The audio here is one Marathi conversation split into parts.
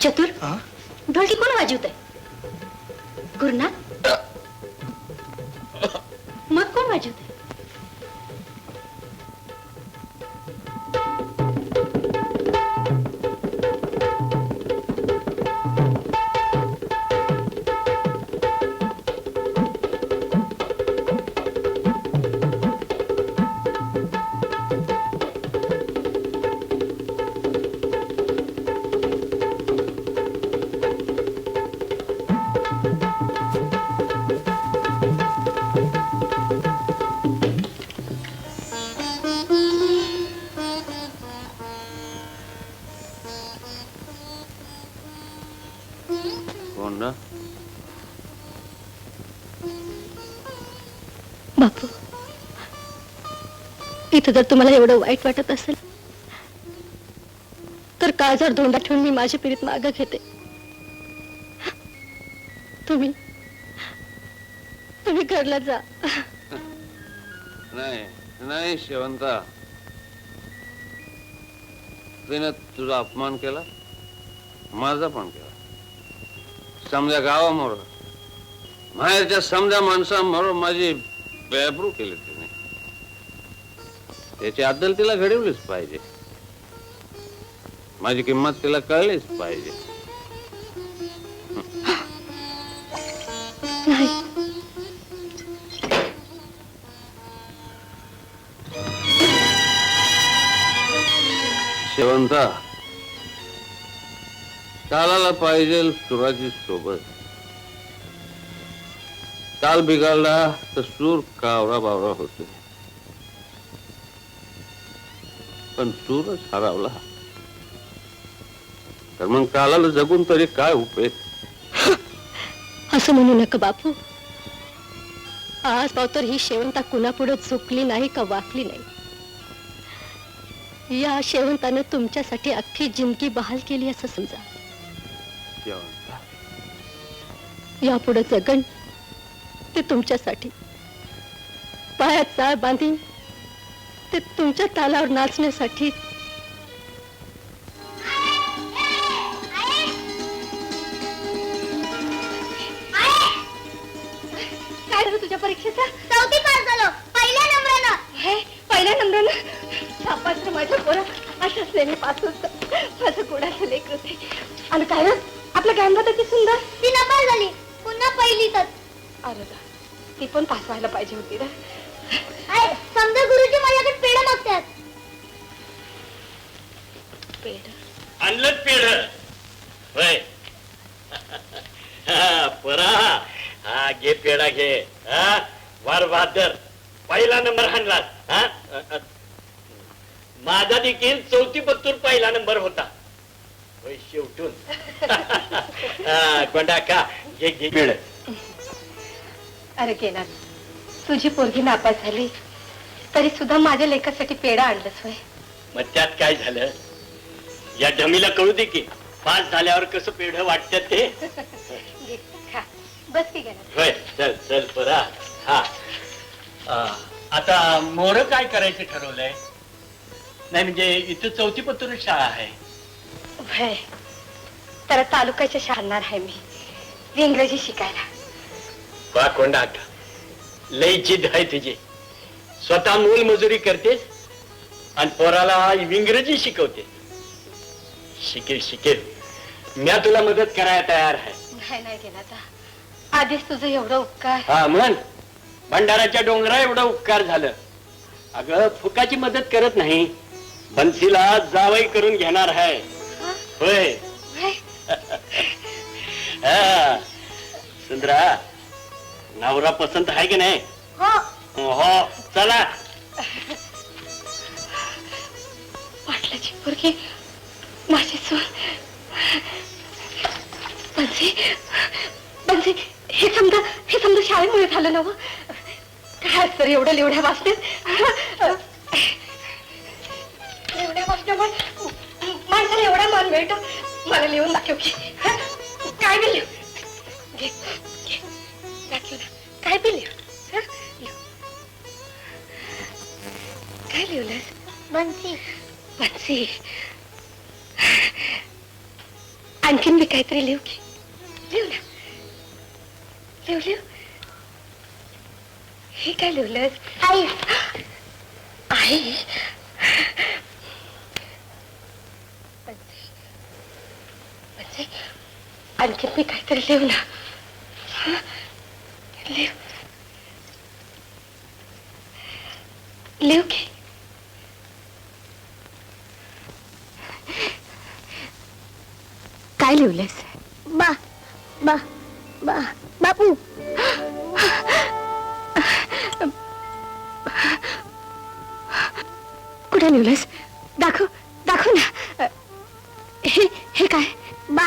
चतुर ढोलकी कोण वाजवत आहे? गुरुनाथ? मग कोण वाजवत आहे? बापू, इथं जर तुम्हाला एवढं वाईट वाटत असेल तर काळजावर धोंडा ठेवून मी माझी पीडित मागं घेते. तुम्ही घरला जा. नाही नाही शेवंता, तिने तुझा अपमान केला, माझा पण केला. समजा गावामोर माहेरच्या समजा माणसामोर माझी बेअब्रू केली तिने. त्याची अद्दल तिला घडवलीच पाहिजे. माझी किंमत तिला कळलीच पाहिजे. नाही, शेवंता, तालाला पाहिजे सुराची सोबत. ताल बिघडला तर सूर कावरा बावरा होते, पण सूरच हरवला तर मग तालाला जगून तरी काय उपयोग? असं म्हणू नका बापू. आज पावतर ही शेवंता कुणापुढे चुकली नाही का वाकली नाही. या शेवंतानं तुमच्यासाठी अख्खी जिंदगी बहाल केली असं समजा. यापुढे जगण ते तुमच्यासाठी. पायात चाळ बांधीन ते तुमच्या तालावर नाचण्यासाठी. काय झालं तुझ्या परीक्षेचा? 4थी पास झालो, पहिल्या नंबरानं. हे पहिल्या नंबरानं? शाबास रे माझ्या पोरा, अशाच नेहमी पास होत. माझं कोणाचं लेकर होते. आणि काय आपलं गॅनबा तर किती सुंदर. ती नपास झाली, पुन्हा पहिलीतच. अरे ती पण पास व्हायला पाहिजे होती ना. समजा गुरुजी माझ्याकडे पेढ मागतात. पेढ आणलं पेढ होय. परा हा घे पेढा घे. वार बहादर, पहिला नंबर आणलास. माझा देखील 4थी पत्तूर पहिला नंबर होता. होय शेवटून. कोंडा का घे घे पेढ. अरे गेला, तुझी पोरगी नापास झाली तरी सुद्धा माझ्या लेकासाठी पेढा आणलंस होय. मग त्यात काय झालं? या डमीला कळू दे की पास झाल्यावर कसं पेढ वाटत ते. बस की गेला. होय चल चल परा. हा आता मोर काय करायचं ठरवलंय? नाही म्हणजे इथं 4थी पत्तूर शाळा आहे. होय, तर तालुक्याच्या शाळणार आहे मी इंग्रजी शिकायला. बा कोंडा का लई जिद्द आहे तुझी. स्वतः मूल मजुरी करतेस आणि पोराला इंग्रजी शिकवते. शिकेल शिकेल, मी तुला मदत करायला तयार आहे. नाही नाही गेला, आधीच तुझं एवढं उपकार. हा म्हण, भंडाराच्या डोंगरा एवढं उपकार झालं. अगं फुकाची मदत करत नाही, बन्सीला जावई करून घेणार आहे. होय. सुंदरा, नवरा पसंत आहे की नाही? हो चला. पाटलाची पोरगी माझी सून. बन्सी, हे समजा शाळेमुळे झालं ना. काय तर एवढं लिवढ्या वाचतेस. एवढ्या वाचण्यामुळे माणसाला एवढा मान मिळतो. मला लिहून दाखव की काय बी लिहू. घे दाखव ना, काय बी लिहू. काय लिहिलंस? बन्सी. बन्सी, आणखीन मी काहीतरी लिहू की लिहू ना लिहू हे काय लिहिलंस आई आई आणखीन मी काहीतरी लिहू ना लिहू की काय लिहिलंस बा बा बा बापू कुठे लिहिलंस दाखव दाखव ना हे काय बा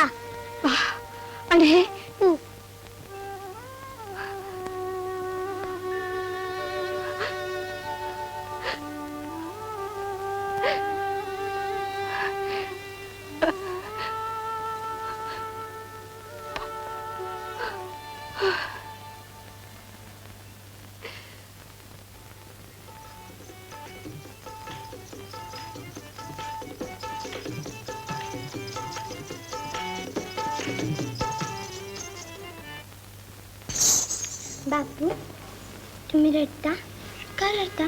आणि हे पू बापू तुम्ही रडता का रडता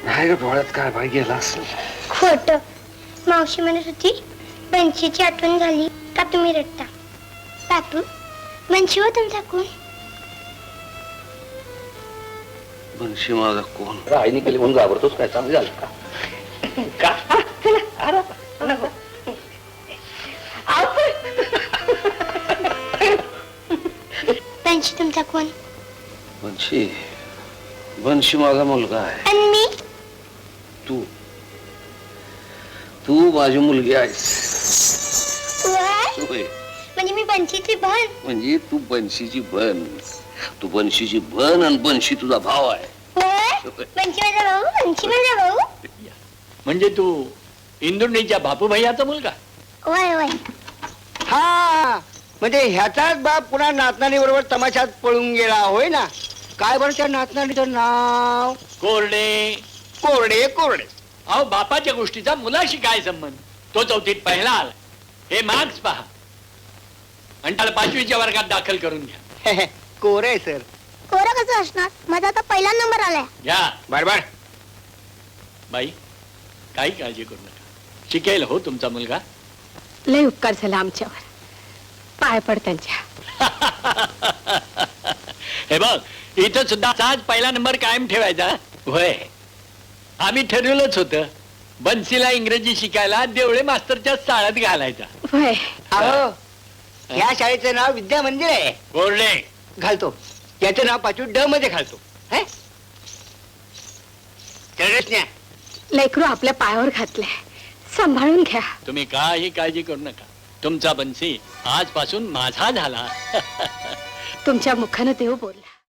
नाही रे भोळ्यात काय बाई गेला असेल खोट मावशी म्हणत होती बंशीची आठवण झाली का तुम्ही रडता बापू बंशी हो तुमचा कोण बनशी माझा कोण आईने केली म्हणून घाबरतोच काय चांगलं झालं का बंशी तुमचा कोण बनशी बनशी माझा मुलगा आहे आणि मी तू तू माझी मुलगी आहेस वर? होय. म्हणजे मी बंशीची बहीण म्हणजे तू बनशीची बन तू बनशीची बन आणि बनशी तुझा भाव आहे वर? बंशी माझा भाऊ बंशी माझा भाऊ म्हणजे तू इंदुर्णीच्या बापू भैयाचा मुलगा वय वय हा म्हणजे ह्याचाच बाप पुन्हा नातनानी बरोबर तमाशात पळून गेला होय ना काय बरं त्या नातनानीचं नाव कोरडे कोरडे कोरडे अहो बापाच्या गोष्टीचा मुलाशी काय संबंध तो चौथीत पहिला आला हे मार्क्स पहा आणि त्याला 5वीच्या वर्गात दाखल करून घ्या कोरे सर कोरं कसं असणार माझा आता पहिला नंबर आलाय घ्या बरोबर बाई काही काळजी करू नका शिकेल हो तुमचा मुलगा लय उपकार झाला आमच्यावर पाय पड त्यांच्या हे बघ इथं सुद्धा आज पहिला नंबर कायम ठेवायचा होय आम्ही ठरवलंच होतं बन्सीला इंग्रजी शिकायला देवळे मास्तरच्या शाळेत घालायचा वय अहो ह्या शाळेचं नाव विद्या मंदिर आहे कोरडे घालतो याचं नाव 5वी ड मध्ये घालतो हे? चढच न्या. लेकरू आपल्या पायावर घातलंय सांभाळून घ्या तुम्ही काही काळजी करू नका तुमचा बन्सी आजपासून माझा झाला तुमच्या मुखानं देव बोलला